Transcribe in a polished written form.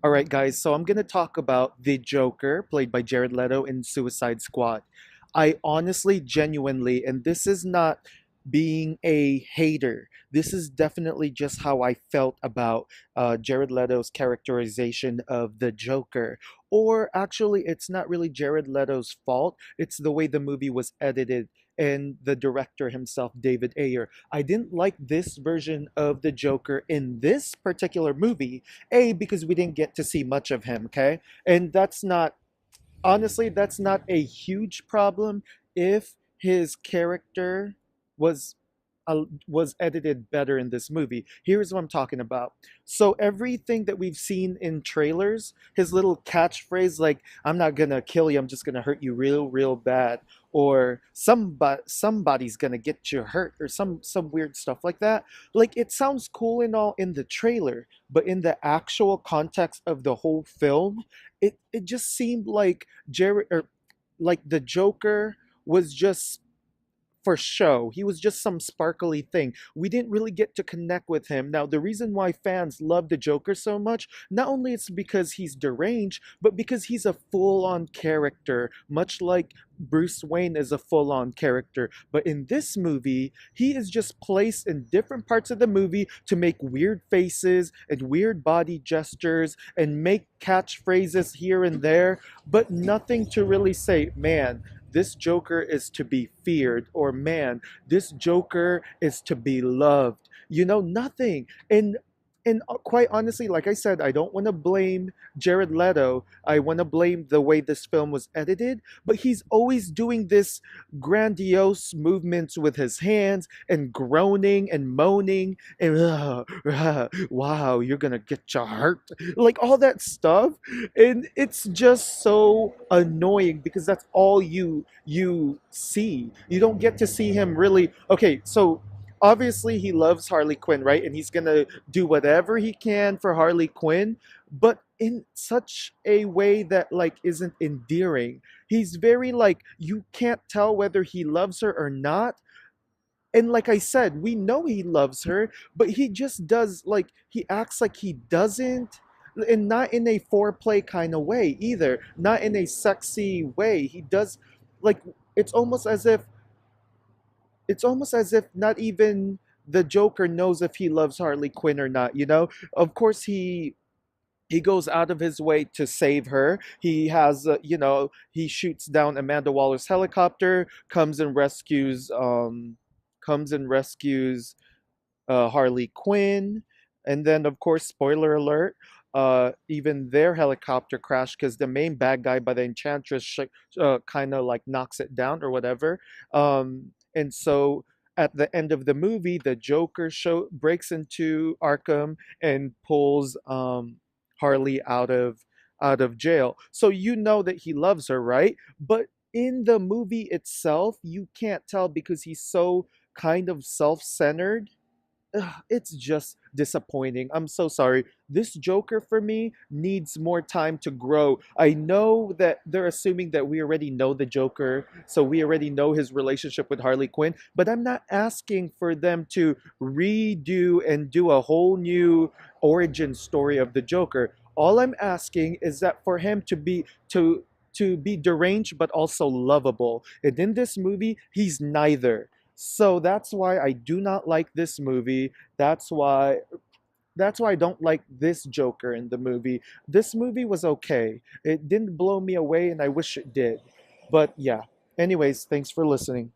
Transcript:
All right, guys, so I'm going to talk about the Joker, played by Jared Leto in Suicide Squad. I honestly, genuinely, and this is not being a hater, this is definitely just how I felt about Jared Leto's characterization of the Joker. Or actually, it's not really Jared Leto's fault, it's the way the movie was edited and the director himself, David Ayer. I didn't like this version of the Joker in this particular movie because we didn't get to see much of him, okay? And that's not, honestly, that's not a huge problem if his character was was edited better in this movie. Here's what I'm talking about. So everything that we've seen in trailers, his little catchphrase like "I'm not gonna kill you, I'm just gonna hurt you real, real bad," or somebody's gonna get you hurt, or some weird stuff like that. Like it sounds cool and all in the trailer, but in the actual context of the whole film, it just seemed like Jared or like the Joker was just for show. He was just some sparkly thing. We didn't really get to connect with him. Now, the reason why fans love the Joker so much, not only it's because he's deranged, but because he's a full-on character, much like Bruce Wayne is a full-on character. But in this movie, he is just placed in different parts of the movie to make weird faces and weird body gestures and make catchphrases here and there, but nothing to really say, man, this Joker is to be feared, or man, this Joker is to be loved. Nothing. And quite honestly, like I said, I don't want to blame Jared Leto. I want to blame the way this film was edited, but he's always doing this grandiose movements with his hands and groaning and moaning and wow, you're gonna get your hurt, like all that stuff, and it's just so annoying because that's all you see. You don't get to see him really. Okay, so obviously he loves Harley Quinn, right? And he's gonna do whatever he can for Harley Quinn, but in such a way that like isn't endearing. He's very like you can't tell whether he loves her or not. And like I said, we know he loves her, but he just does like he acts like he doesn't, and not in a foreplay kind of way either. Not in a sexy way. He does like it's almost as if not even the Joker knows if he loves Harley Quinn or not. Of course he goes out of his way to save her. He has, he shoots down Amanda Waller's helicopter, comes and rescues Harley Quinn, and then of course, spoiler alert, even their helicopter crashed because the main bad guy by the Enchantress kind of like knocks it down or whatever. And so at the end of the movie, the Joker breaks into Arkham and pulls Harley out of jail. So you know that he loves her, right? But in the movie itself, you can't tell because he's so kind of self-centered. It's just disappointing. I'm so sorry. This Joker for me needs more time to grow. I know that they're assuming that we already know the Joker, so we already know his relationship with Harley Quinn, but I'm not asking for them to redo and do a whole new origin story of the Joker. All I'm asking is that for him to be deranged but also lovable. And in this movie, he's neither. So that's why I do not like this movie. That's why I don't like this Joker in the movie. This movie was okay. It didn't blow me away and I wish it did. But yeah. Anyways, thanks for listening.